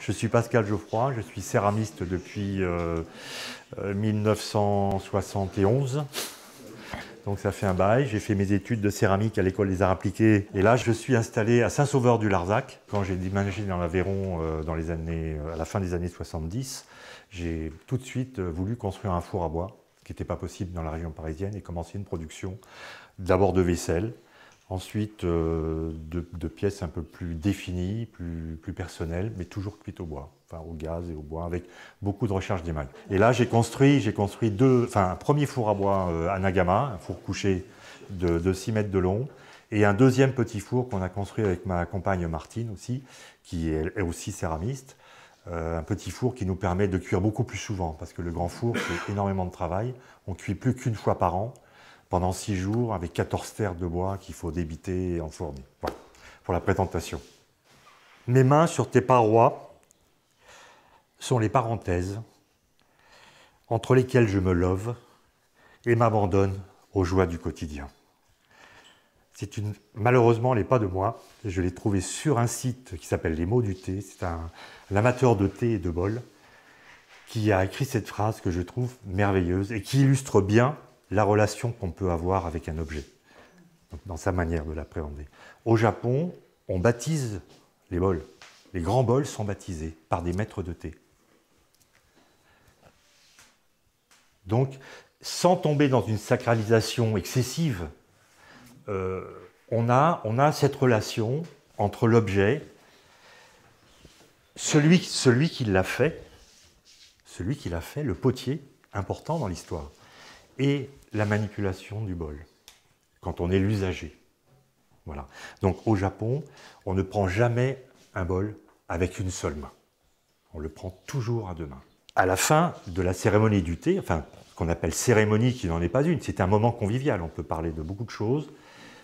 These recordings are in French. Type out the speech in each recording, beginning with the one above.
Je suis Pascal Geoffroy, je suis céramiste depuis 1971. Donc ça fait un bail. J'ai fait mes études de céramique à l'École des Arts Appliqués. Et là, je suis installé à Saint-Sauveur-du-Larzac. Quand j'ai déménagé dans l'Aveyron à la fin des années 70, j'ai tout de suite voulu construire un four à bois, ce qui n'était pas possible dans la région parisienne, et commencer une production d'abord de vaisselle, ensuite de pièces un peu plus définies, plus personnelles, mais toujours cuites au bois, enfin au gaz et au bois, avec beaucoup de recherche d'émail. Et là, j'ai construit un premier four à bois à Nagama, un four couché de 6 mètres de long, et un deuxième petit four qu'on a construit avec ma compagne Martine aussi, qui est aussi céramiste. Un petit four qui nous permet de cuire beaucoup plus souvent, parce que le grand four, c'est énormément de travail. On ne cuit plus qu'une fois par an, pendant 6 jours, avec 14 terres de bois qu'il faut débiter et enfourner. Voilà, pour la présentation. Mes mains sur tes parois sont les parenthèses entre lesquelles je me love et m'abandonne aux joies du quotidien. Malheureusement, elle n'est pas de moi. Je l'ai trouvée sur un site qui s'appelle Les mots du thé. C'est un amateur de thé et de bol qui a écrit cette phrase que je trouve merveilleuse et qui illustre bien la relation qu'on peut avoir avec un objet, dans sa manière de l'appréhender. Au Japon, on baptise les bols. Les grands bols sont baptisés par des maîtres de thé. Donc, sans tomber dans une sacralisation excessive, on a cette relation entre l'objet, celui qui l'a fait, le potier, important dans l'histoire, et la manipulation du bol, quand on est l'usager. Voilà. Donc au Japon, on ne prend jamais un bol avec une seule main. On le prend toujours à deux mains. À la fin de la cérémonie du thé, enfin, ce qu'on appelle cérémonie qui n'en est pas une, c'est un moment convivial, on peut parler de beaucoup de choses,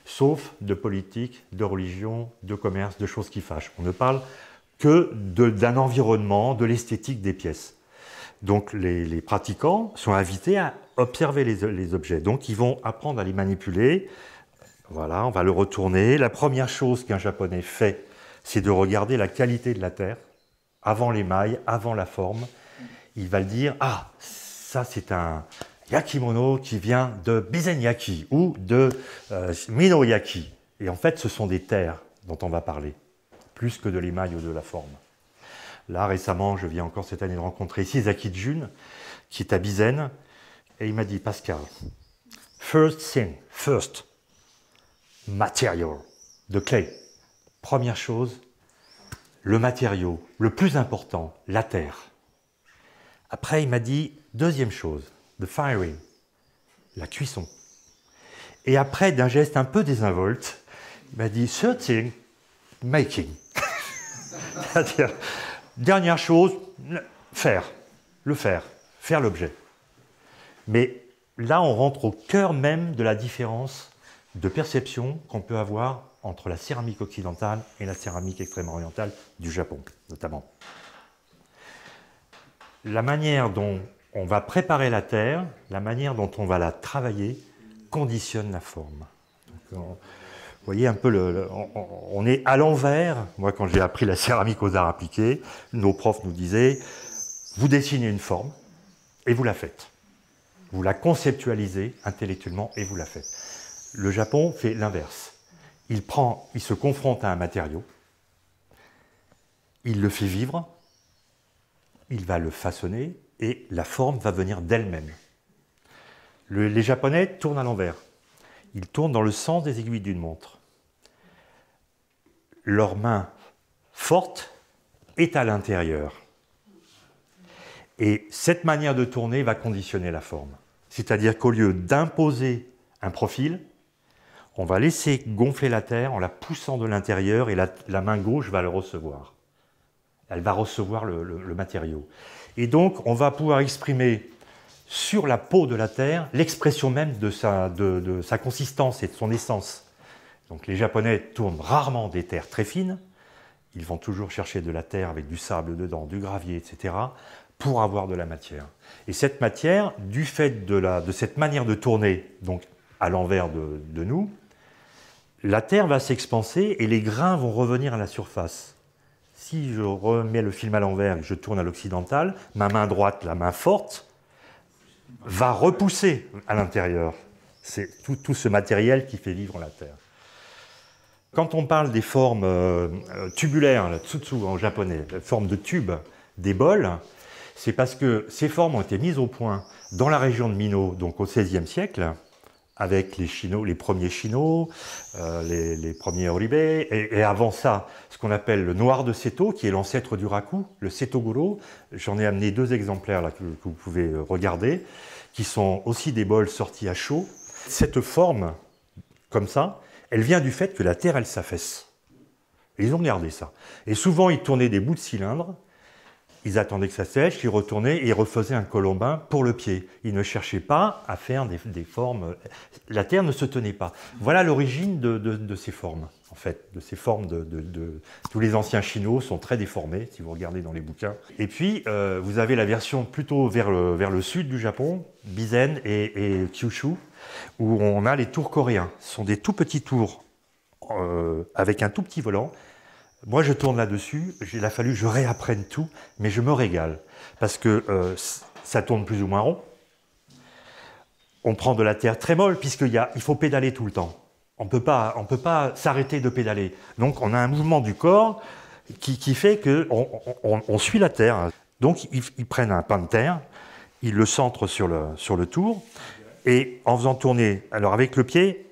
sauf de politique, de religion, de commerce, de choses qui fâchent. On ne parle que d'un environnement, de l'esthétique des pièces. Donc les pratiquants sont invités à observer les objets. Donc ils vont apprendre à les manipuler. Voilà, on va le retourner. La première chose qu'un Japonais fait, c'est de regarder la qualité de la terre, avant l'émail, avant la forme. Il va le dire, ah, ça c'est un yakimono qui vient de Bizenyaki ou de Minoyaki. Et en fait, ce sont des terres dont on va parler, plus que de l'émail ou de la forme. Là, récemment, je viens encore cette année de rencontrer Shisaki Jun, qui est à Bizen, et il m'a dit, Pascal, first, material, the clay. Première chose, le matériau, le plus important, la terre. Après, il m'a dit, deuxième chose, the firing, la cuisson. Et après, d'un geste un peu désinvolte, il m'a dit, third thing, making. C'est-à-dire, dernière chose, faire l'objet. Mais là, on rentre au cœur même de la différence de perception qu'on peut avoir entre la céramique occidentale et la céramique extrême-orientale du Japon, notamment. La manière dont on va préparer la terre, la manière dont on va la travailler, conditionne la forme. Donc, vous voyez un peu, on est à l'envers. Moi, quand j'ai appris la céramique aux arts appliqués, nos profs nous disaient, vous dessinez une forme et vous la faites. Vous la conceptualisez intellectuellement et vous la faites. Le Japon fait l'inverse. Il se confronte à un matériau, il le fait vivre, il va le façonner et la forme va venir d'elle-même. Les Japonais tournent à l'envers. Ils tournent dans le sens des aiguilles d'une montre. Leur main forte est à l'intérieur. Et cette manière de tourner va conditionner la forme. C'est-à-dire qu'au lieu d'imposer un profil, on va laisser gonfler la terre en la poussant de l'intérieur et la main gauche va le recevoir. Elle va recevoir le matériau. Et donc, on va pouvoir exprimer sur la peau de la terre l'expression même de sa consistance et de son essence. Donc les Japonais tournent rarement des terres très fines, ils vont toujours chercher de la terre avec du sable dedans, du gravier, etc., pour avoir de la matière. Et cette matière, du fait de cette manière de tourner, donc à l'envers de nous, la terre va s'expanser et les grains vont revenir à la surface. Si je remets le film à l'envers et que je tourne à l'occidental, ma main droite, la main forte, va repousser à l'intérieur. C'est tout ce matériel qui fait vivre la Terre. Quand on parle des formes tubulaires, le tsutsu en japonais, la forme de tube des bols, c'est parce que ces formes ont été mises au point dans la région de Mino, donc au XVIe siècle, avec les premiers Shino, les premiers Oribe, et avant ça, ce qu'on appelle le noir de Seto, qui est l'ancêtre du raku, le Setoguro. J'en ai amené 2 exemplaires là, que vous pouvez regarder, qui sont aussi des bols sortis à chaud. Cette forme, comme ça, elle vient du fait que la terre, elle s'affaisse. Ils ont gardé ça. Et souvent, ils tournaient des bouts de cylindre, ils attendaient que ça sèche, ils retournaient et ils refaisaient un colombin pour le pied. Ils ne cherchaient pas à faire des formes. La terre ne se tenait pas. Voilà l'origine de ces formes, en fait. De ces formes tous les anciens chinos sont très déformés, si vous regardez dans les bouquins. Et puis, vous avez la version plutôt vers le sud du Japon, Bizen et Kyushu, où on a les tours coréens. Ce sont des tout petits tours avec un tout petit volant. Moi, je tourne là-dessus, il a fallu que je réapprenne tout, mais je me régale. Parce que ça tourne plus ou moins rond. On prend de la terre très molle, puisqu'il faut pédaler tout le temps. On ne peut pas s'arrêter de pédaler. Donc, on a un mouvement du corps qui fait qu'on suit la terre. Donc, ils prennent un pain de terre, ils le centrent sur le tour, et en faisant tourner, alors avec le pied,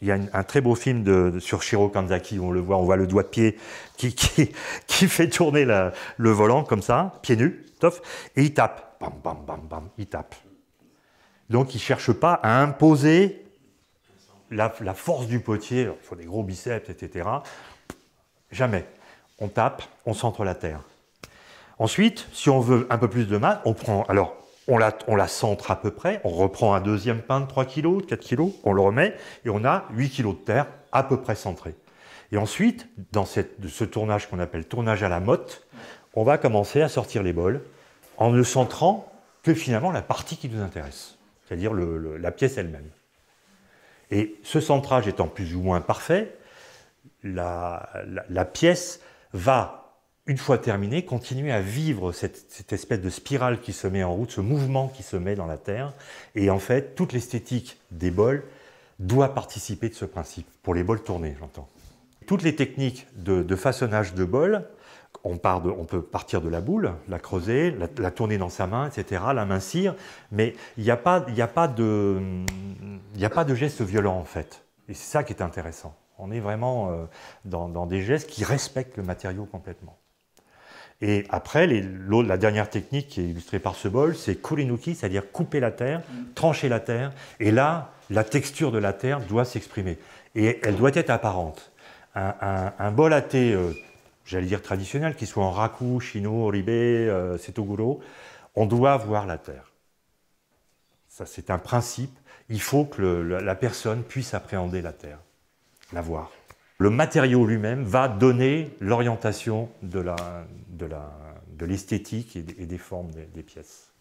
il y a un très beau film sur Shiro Kanzaki où on voit le doigt de pied qui fait tourner le volant comme ça, pieds nus, et il tape, bam, bam, bam, bam, il tape. Donc il ne cherche pas à imposer la force du potier, il faut des gros biceps, etc. Jamais. On tape, on centre la terre. Ensuite, si on veut un peu plus de masse, on la centre à peu près, on reprend un deuxième pain de 3 kg, 4 kg, on le remet, et on a 8 kg de terre à peu près centrée. Et ensuite, dans ce tournage qu'on appelle tournage à la motte, on va commencer à sortir les bols en ne centrant que finalement la partie qui nous intéresse, c'est-à-dire la pièce elle-même. Et ce centrage étant plus ou moins parfait, la pièce va, une fois terminée, continuer à vivre cette espèce de spirale qui se met en route, ce mouvement qui se met dans la terre. Et en fait, toute l'esthétique des bols doit participer de ce principe, pour les bols tournés, j'entends. Toutes les techniques de façonnage de bols, on peut partir de la boule, la creuser, la tourner dans sa main, etc., l'amincir, mais il n'y a pas de geste violent, en fait. Et c'est ça qui est intéressant. On est vraiment dans des gestes qui respectent le matériau complètement. Et après, la dernière technique qui est illustrée par ce bol, c'est kurinuki, c'est-à-dire couper la terre, trancher la terre. Et là, la texture de la terre doit s'exprimer. Et elle doit être apparente. Un bol à thé, j'allais dire traditionnel, qu'il soit en raku, shino, oribe, setoguro, on doit voir la terre. Ça, c'est un principe. Il faut que la personne puisse appréhender la terre, la voir. Le matériau lui-même va donner l'orientation de l'esthétique et des formes des pièces.